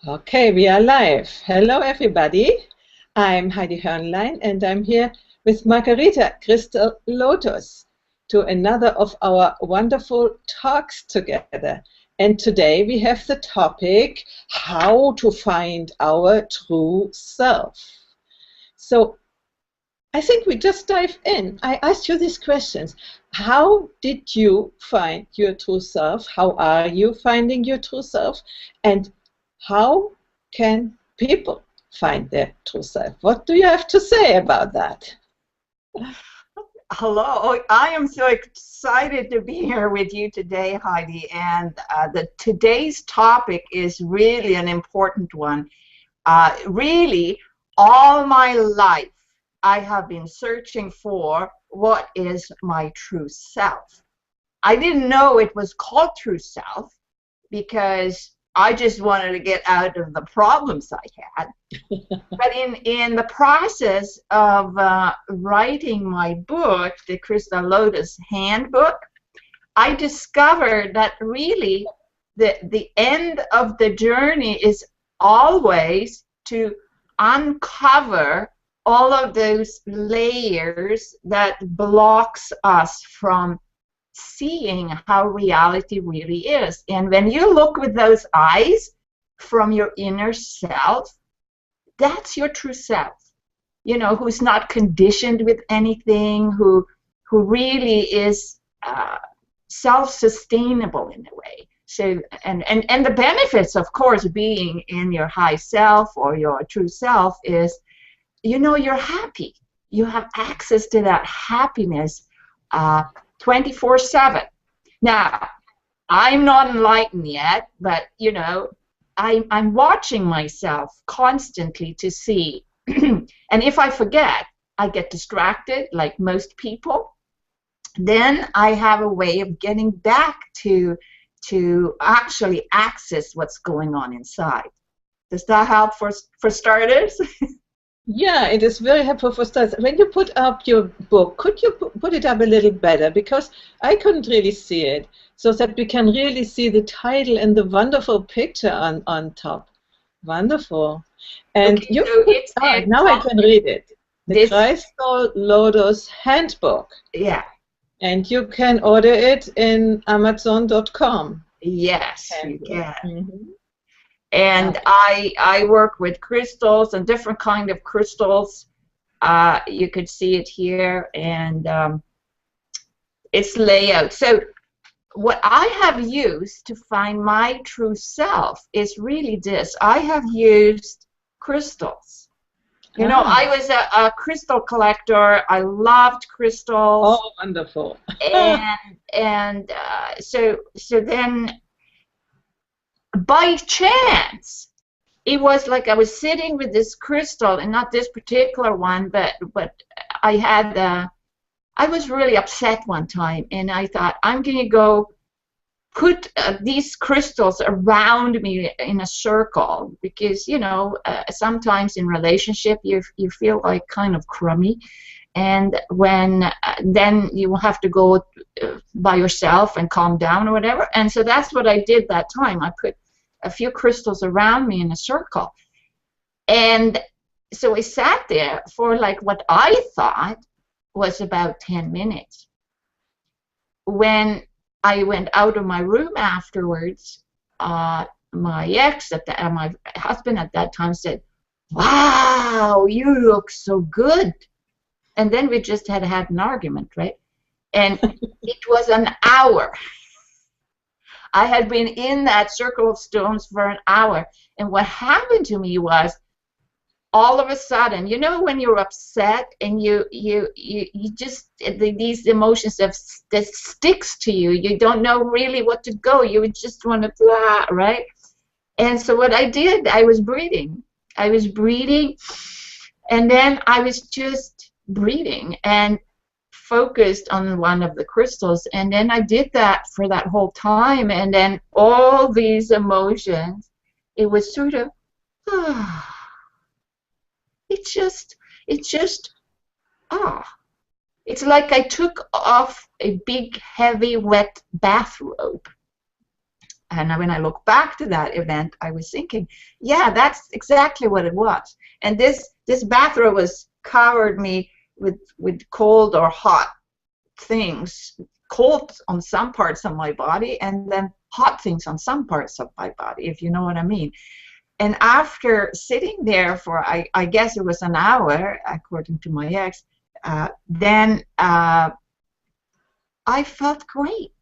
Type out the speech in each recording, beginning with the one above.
Okay, we are live. Hello, everybody. I'm Heidi Hornlein, and I'm here with Margherita Crystal Lotus to another of our wonderful talks together. And today we have the topic, how to find our true self. So I think we just dive in. I asked you these questions. How did you find your true self? How are you finding your true self? And how can people find their true self? What do you have to say about that? Hello, I am so excited to be here with you today, Heidi. And today's topic is really an important one. Really, all my life, I have been searching for what is my true self. I didn't know it was called true self because I just wanted to get out of the problems I had. But in the process of writing my book, the Crystal Lotus Handbook, I discovered that really the end of the journey is always to uncover all of those layers that blocks us from seeing how reality really is. And when you look with those eyes from your inner self, that's your true self, you know, who's not conditioned with anything, who really is self-sustainable in a way. So, and the benefits, of course, being in your high self or your true self is, you know, you're happy. You have access to that happiness 24/7. Now, I'm not enlightened yet, but, you know, I'm watching myself constantly to see, and if I forget, I get distracted like most people. Then I have a way of getting back to actually access what's going on inside. Does that help for starters? Yeah, it is very helpful for starters. When you put up your book, could you put it up a little better? Because I couldn't really see it, so that we can really see the title and the wonderful picture on top. Wonderful. And Okay, you so put, it's now I can read it. The this, Crystal Lotus Handbook. yeah, And you can order it in Amazon.com. yes, you can. Mm-hmm. And I work with crystals and different kind of crystals. You could see it here, and it's layout. So what I have used to find my true self is really this. I have used crystals. You know, I was a crystal collector. I loved crystals. Oh, wonderful. And so then by chance, it was like I was sitting with this crystal, and not this particular one, but I had I was really upset one time, and I thought, I'm going to go put these crystals around me in a circle, because, you know, sometimes in relationship you feel like kind of crummy, and when then you have to go by yourself and calm down or whatever. And so that's what I did that time. I put a few crystals around me in a circle, and so I sat there for like what I thought was about 10 minutes. When I went out of my room afterwards, my ex my husband at that time said, "Wow, you look so good." And then we just had an argument, right? And it was an hour. I had been in that circle of stones for an hour, and what happened to me was, all of a sudden, you know, when you're upset and you just, these emotions that sticks to you, you don't know really what to go, you just want to blah, right? And so what I did, I was breathing, and then I was just breathing and focused on one of the crystals, and then I did that for that whole time, and then all these emotions, it was sort of it's just it's like I took off a big heavy wet bathrobe, And when I look back to that event, I was thinking, yeah, that's exactly what it was. And this bathrobe was covered me with cold or hot things, cold on some parts of my body, and then hot things on some parts of my body, if you know what I mean. And after sitting there for, I guess it was an hour, according to my ex, then I felt great.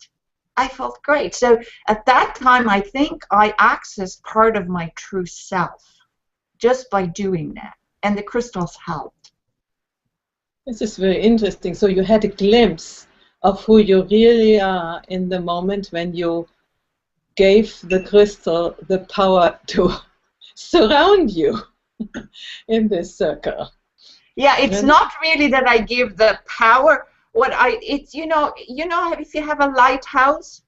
I felt great. So at that time, I think I accessed part of my true self just by doing that. And the crystals helped. This is very interesting. So you had a glimpse of who you really are in the moment when you gave the crystal the power to surround you in this circle. Yeah, it's not really that I give the power. It's you know if you have a lighthouse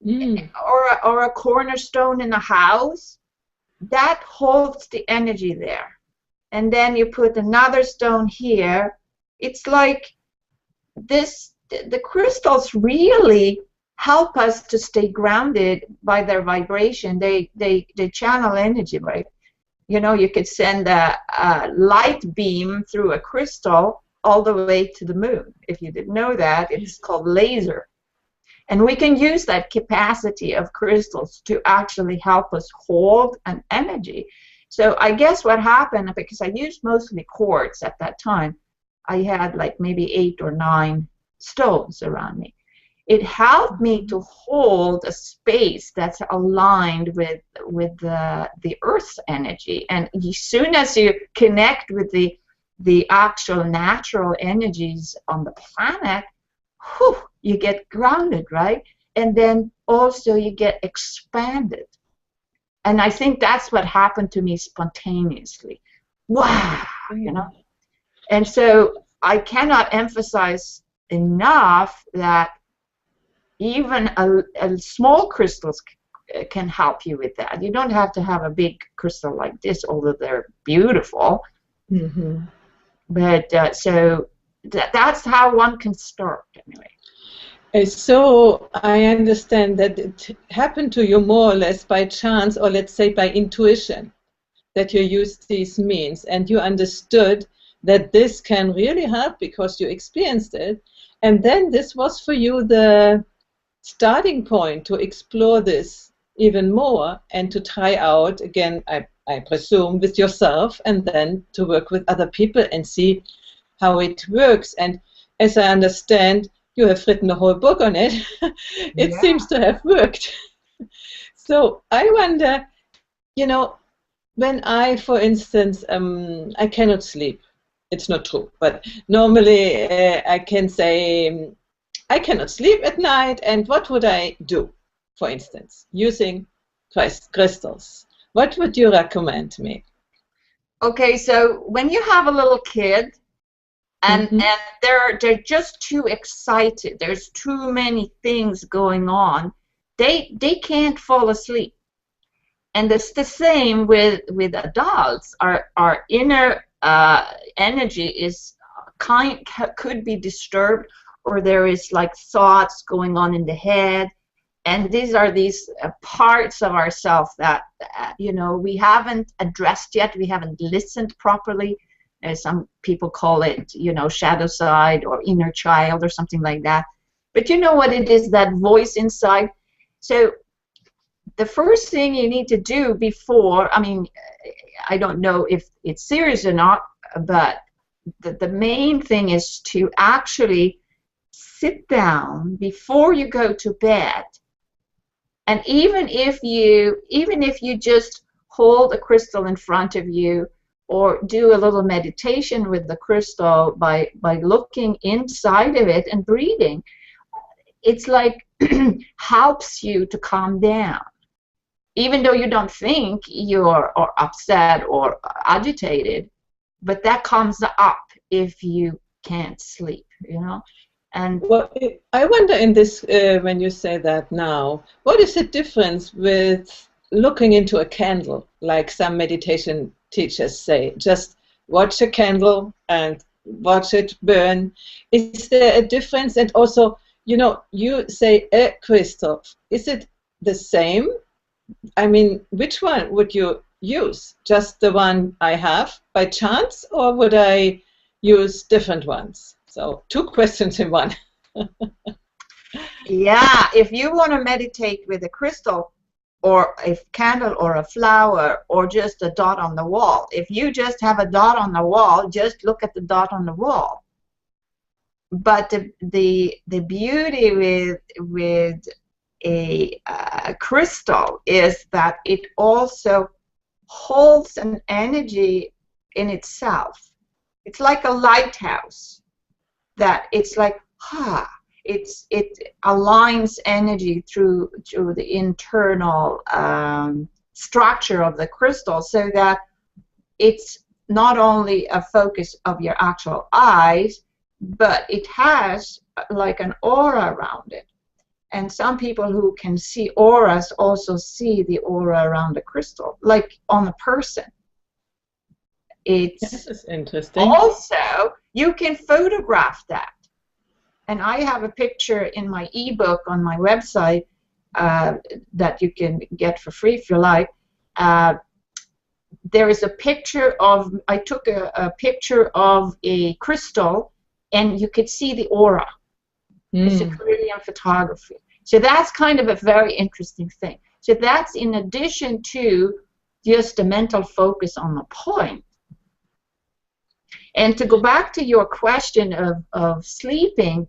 or a cornerstone in a house, that holds the energy there, and then you put another stone here. It's like this. The crystals really help us to stay grounded by their vibration. They channel energy, right? You know, you could send a light beam through a crystal all the way to the moon. If you didn't know that, it's called laser. And we can use that capacity of crystals to actually help us hold an energy. So I guess what happened, because I used mostly quartz at that time, I had like maybe 8 or 9 stones around me. It helped me to hold a space that's aligned with the Earth's energy. And as soon as you connect with the actual natural energies on the planet, whew, you get grounded, right? And then also you get expanded. And I think that's what happened to me spontaneously. Wow, you know? And so I cannot emphasize enough that even a small crystals can help you with that. You don't have to have a big crystal like this, although they're beautiful. Mm-hmm. But so that's how one can start, anyway. So I understand that it happened to you more or less by chance, or let's say by intuition, that you used these means, and you understood that this can really help because you experienced it, and then this was for you the starting point to explore this even more and to try out again, I presume, with yourself, and then to work with other people and see how it works. And as I understand, you have written a whole book on it. It seems to have worked. So I wonder, you know, when I, for instance, I cannot sleep. It's not true, but normally I can say, I cannot sleep at night, and what would I do, for instance, using crystals? What would you recommend me? Okay, so when you have a little kid and they're just too excited, there's too many things going on, they can't fall asleep. And it's the same with adults. Our inner energy is could be disturbed, or there is like thoughts going on in the head, and these are these parts of ourselves that you know, we haven't addressed yet. We haven't listened properly. Some people call it, you know, shadow side or inner child or something like that. But you know what it is, that voice inside. So the first thing you need to do before, I mean, I don't know if it's serious or not, but the main thing is to actually sit down before you go to bed, and even if you just hold a crystal in front of you, or do a little meditation with the crystal by looking inside of it and breathing, it's like helps you to calm down, even though you don't think you're upset or agitated, but that comes up if you can't sleep, you know. And well, I wonder in this, when you say that now, what is the difference with looking into a candle, like some meditation teachers say, just watch a candle and watch it burn? Is there a difference? And also, you know, you say a crystal. Is it the same? I mean, which one would you use? Just the one I have by chance, or would I use different ones? So 2 questions in one. Yeah, if you want to meditate with a crystal or a candle or a flower or just a dot on the wall, if you just have a dot on the wall, just look at the dot on the wall. But the beauty with a crystal is that it also holds an energy in itself. It's like a lighthouse that it's like, it aligns energy through the internal structure of the crystal, so that it's not only a focus of your actual eyes, but it has like an aura around it. And some people who can see auras also see the aura around the crystal, like on a person. This is interesting. Also, you can photograph that. And I have a picture in my ebook on my website that you can get for free if you like. There is a picture of, I took a picture of a crystal, and you could see the aura. It's a Korean photography. So that's kind of a very interesting thing. So that's in addition to just a mental focus on the point. And to go back to your question of sleeping,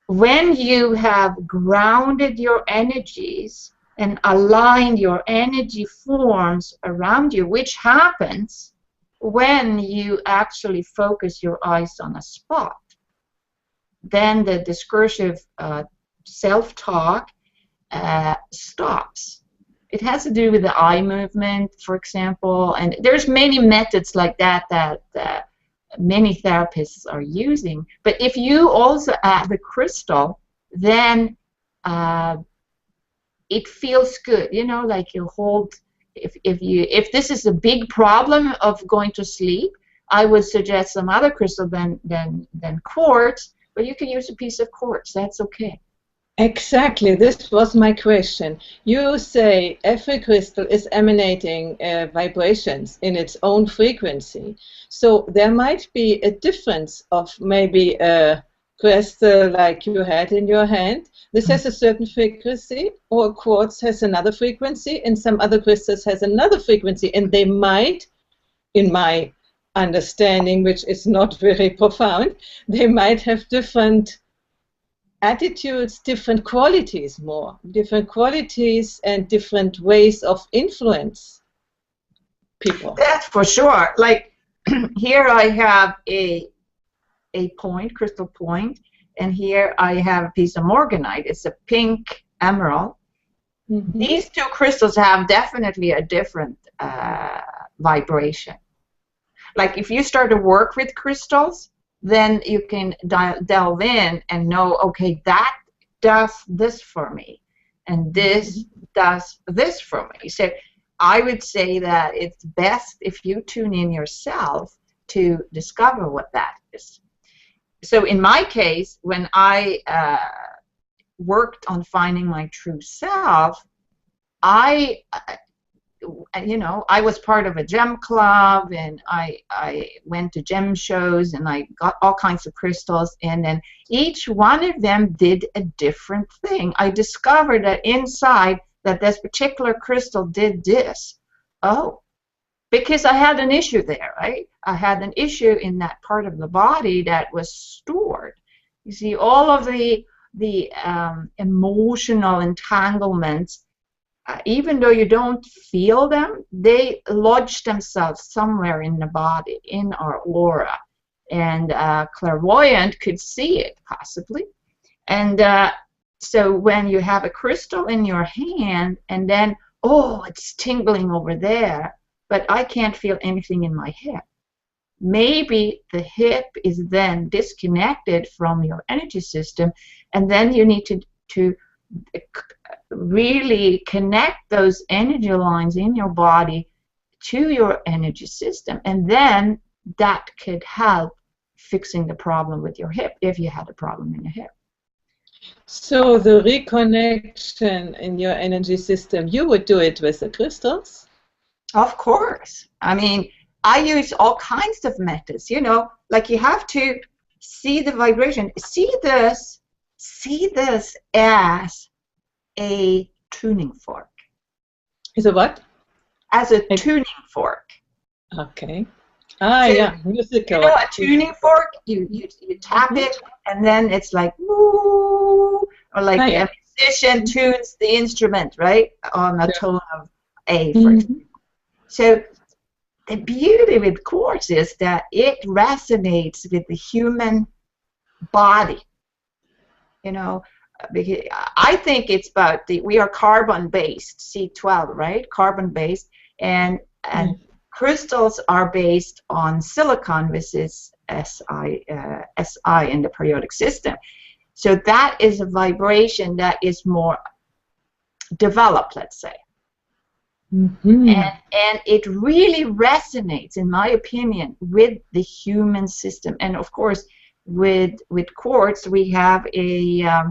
when you have grounded your energies and aligned your energy forms around you, which happens when you actually focus your eyes on a spot, then the discursive self-talk stops. It has to do with the eye movement, for example, and there's many methods like that many therapists are using. But if you also add the crystal, then it feels good. You know, like you hold. If this is a big problem of going to sleep, I would suggest some other crystal than quartz. But you can use a piece of quartz. That's okay. Exactly. This was my question. You say every crystal is emanating vibrations in its own frequency. So there might be a difference of maybe a crystal like you had in your hand. This has a certain frequency, or a quartz has another frequency, and some other crystals has another frequency. And they might, in my understanding, which is not very profound, they might have different attitudes, different qualities and different ways of influence people. That's for sure. Like here I have a point, crystal point, and here I have a piece of morganite. It's a pink emerald. Mm-hmm. These two crystals have definitely a different vibration. Like if you start to work with crystals, then you can delve in and know, okay, that does this for me, and this does this for me. So I would say that it's best if you tune in yourself to discover what that is. So in my case, when I worked on finding my true self, I was part of a gem club, and I went to gem shows, and I got all kinds of crystals, and then each one of them did a different thing. I discovered that inside that this particular crystal did this. Oh, because I had an issue there, right? I had an issue in that part of the body that was stored. You see, all of the emotional entanglements, even though you don't feel them, they lodge themselves somewhere in the body, in our aura. And clairvoyant could see it, possibly. And so when you have a crystal in your hand, and then, oh, it's tingling over there, but I can't feel anything in my hip. Maybe the hip is then disconnected from your energy system, and then you need to really connect those energy lines in your body to your energy system, and then that could help fixing the problem with your hip if you had a problem in your hip. So the reconnection in your energy system, you would do it with the crystals? Of course. I mean, I use all kinds of methods, you know, like you have to see the vibration. See this as a tuning fork. Is it what? As a tuning fork. Okay. Ah, So, yeah, musical. you know, a tuning fork, you tap it, and then it's like, woo, or like a musician tunes the instrument, right, on a tone of A, for example. So the beauty with quartz is that it resonates with the human body. You know, because I think it's about we are carbon-based, C12, right? Carbon-based, and crystals are based on silicon, which is Si in the periodic system. So that is a vibration that is more developed, let's say. And it really resonates, in my opinion, with the human system. And of course, with quartz, we have a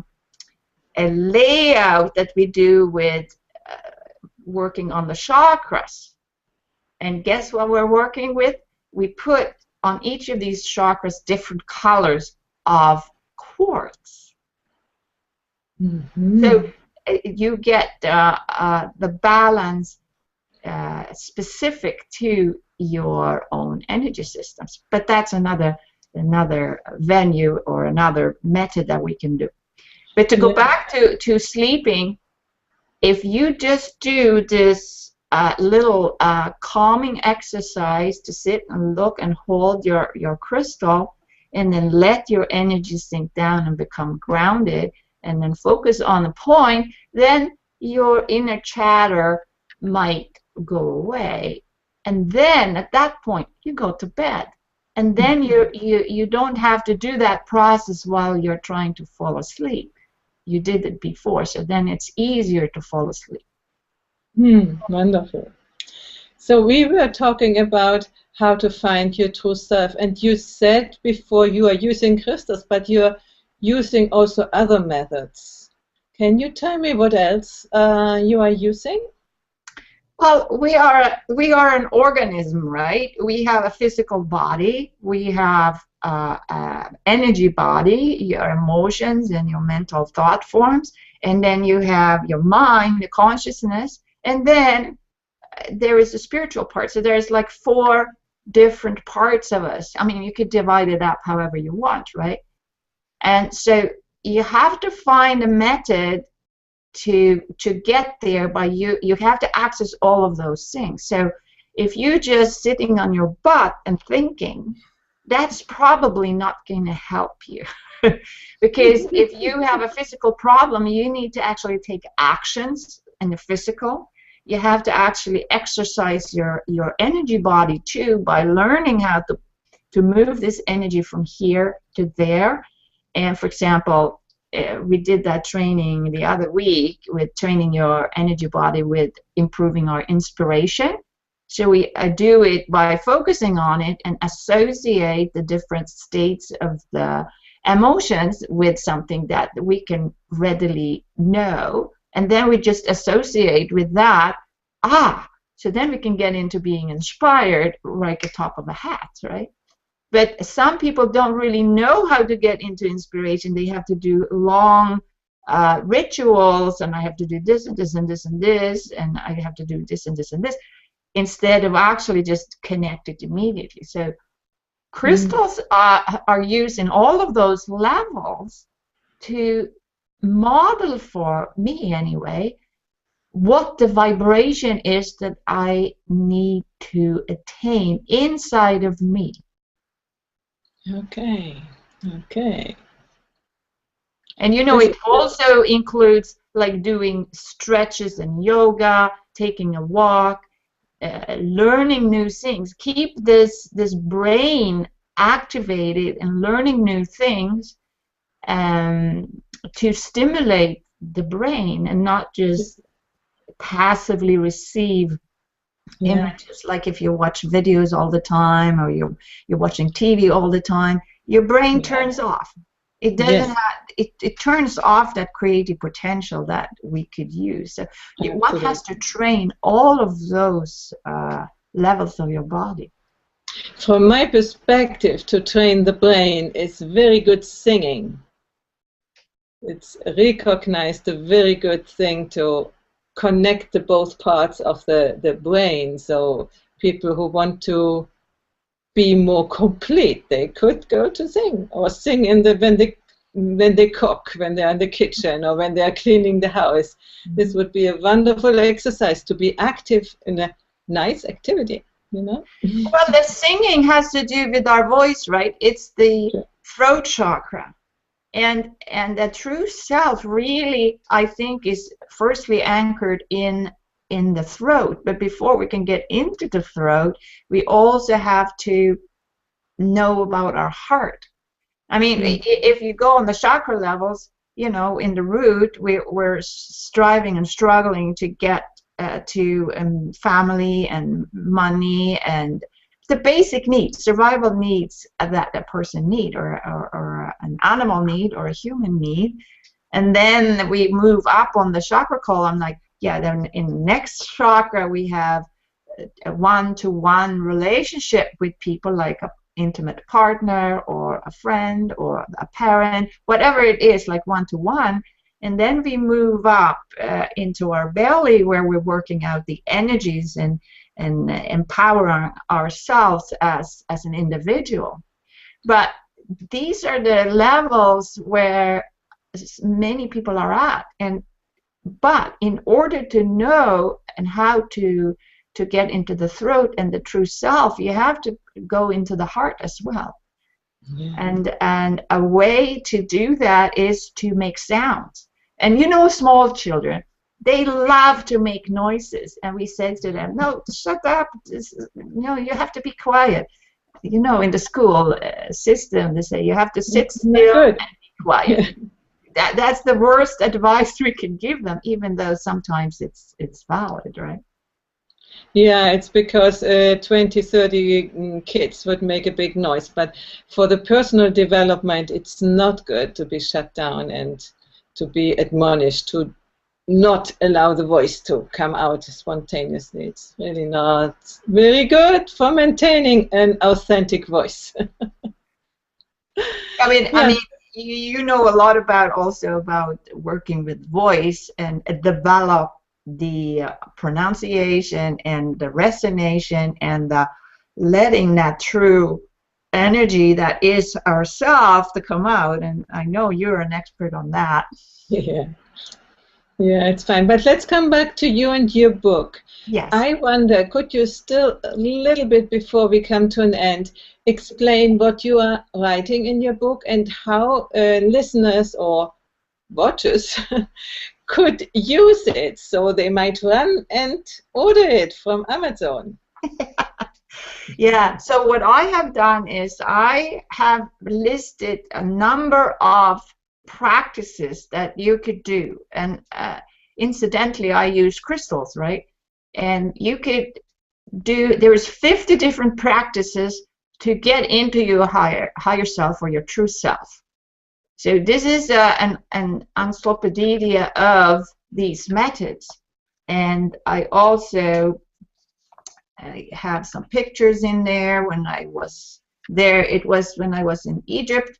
layout that we do with working on the chakras. And guess what we're working with? We put on each of these chakras different colors of quartz. So you get the balance specific to your own energy systems. But that's another venue or another method that we can do. But to go back to sleeping, if you just do this little calming exercise to sit and look and hold your crystal, and then let your energy sink down and become grounded, and then focus on the point, then your inner chatter might go away. And then at that point, you go to bed. And then you don't have to do that process while you're trying to fall asleep. You did it before, so then it's easier to fall asleep. Wonderful. So we were talking about how to find your true self, and you said before you are using crystals, but you're using also other methods. Can you tell me what else you are using? Well, we are an organism, right? We have a physical body. We have energy body, your emotions and your mental thought forms, and then you have your mind, the consciousness, and then there is the spiritual part. So there's like 4 different parts of us. I mean, you could divide it up however you want, right? And so you have to find a method to get there, by you have to access all of those things. So if you're just sitting on your butt and thinking, that's probably not going to help you. Because if you have a physical problem, you need to actually take actions in the physical. You have to actually exercise your energy body too, by learning how to move this energy from here to there. And for example, we did that training the other week with training your energy body with improving our inspiration. So we do it by focusing on it and associate the different states of the emotions with something that we can readily know. And then we just associate with that. So then we can get into being inspired like a top of a hat, right? But some people don't really know how to get into inspiration. They have to do long rituals, and I have to do this and this and this and this, and I have to do this and this and this, instead of actually just connected immediately. So crystals are used in all of those levels to model, for me anyway, what the vibration is that I need to attain inside of me. Okay. And you know, it also includes like doing stretches and yoga, taking a walk, learning new things. Keep this brain activated and learning new things to stimulate the brain, and not just passively receive images. Like if you watch videos all the time, or you're watching TV all the time, your brain turns off. It doesn't Yes, have, it turns off that creative potential that we could use. So one has to absolutely. train all of those levels of your body. From my perspective, to train the brain is very good singing. It's recognized a very good thing to connect the both parts of the brain. So people who want to be more complete, they could go to sing or sing in the when they cook, when they're in the kitchen, or when they're cleaning the house. This would be a wonderful exercise to be active in a nice activity, you know? Well, the singing has to do with our voice, right? It's the Sure. throat chakra. And the true self really, I think, is firstly anchored in the throat. But before we can get into the throat, we also have to know about our heart. I mean, if you go on the chakra levels, you know, in the root, we're striving and struggling to get to family and money and the basic needs, survival needs that a person need, or an animal need, or a human need. And then we move up on the chakra column, like, yeah, then in the next chakra we have a one-to-one relationship with people, like an intimate partner or a friend or a parent, whatever it is, like one-to-one. And then we move up into our belly, where we're working out the energies and empowering ourselves as an individual. But these are the levels where many people are at. But in order to know and how to get into the throat and the true self, you have to go into the heart as well. Yeah. And a way to do that is to make sounds. And you know, small children, they love to make noises, and we say to them, no, shut up, you have to be quiet. You know, in the school system, they say you have to sit still and be quiet. That's the worst advice we can give them, even though sometimes it's valid, right? Yeah, it's because 20, 30 kids would make a big noise, but for the personal development, it's not good to be shut down and to be admonished to not allow the voice to come out spontaneously. It's really not very good for maintaining an authentic voice. I mean, Yeah. you know a lot about working with voice and develop the pronunciation and the resonation and the letting that true energy that is ourself to come out. And I know you're an expert on that. Yeah. Yeah, it's fine. But let's come back to you and your book. Yes. I wonder, could you still, a little bit before we come to an end, explain what you are writing in your book and how listeners or watchers could use it so they might run and order it from Amazon? Yeah, so what I have done is I have listed a number of practices that you could do, and incidentally I use crystals, right? And you could do, there's 50 different practices to get into your higher self, or your true self. So this is an encyclopedia of these methods. And I also have some pictures in there. When I was there, it was when I was in Egypt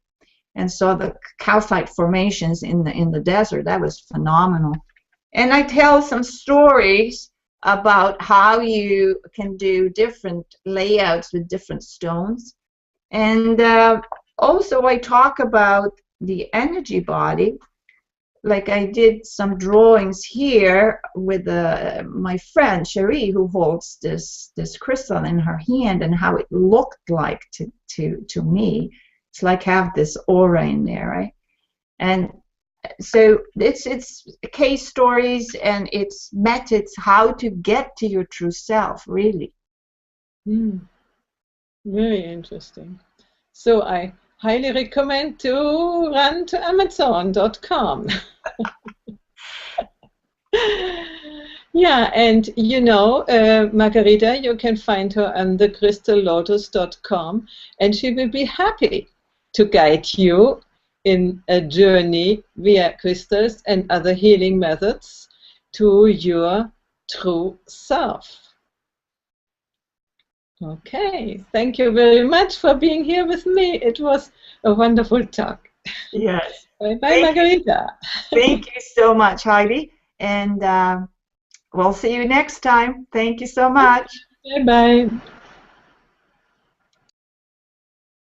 and saw the calcite formations in the desert. That was phenomenal. And I tell some stories about how you can do different layouts with different stones. And also I talk about the energy body. Like I did some drawings here with my friend Cherie, who holds this crystal in her hand, and how it looked like to me. It's like have this aura in there, right? And so it's case stories and it's methods how to get to your true self, really. Very interesting. So I highly recommend to run to Amazon.com. Yeah, and you know, Margherita, you can find her on thecrystallotus.com, and she will be happy to guide you in a journey via crystals and other healing methods to your true self. Okay, thank you very much for being here with me. It was a wonderful talk. Yes. Bye, Margherita. Thank you so much, Heidi. And we'll see you next time. Thank you so much. Bye-bye.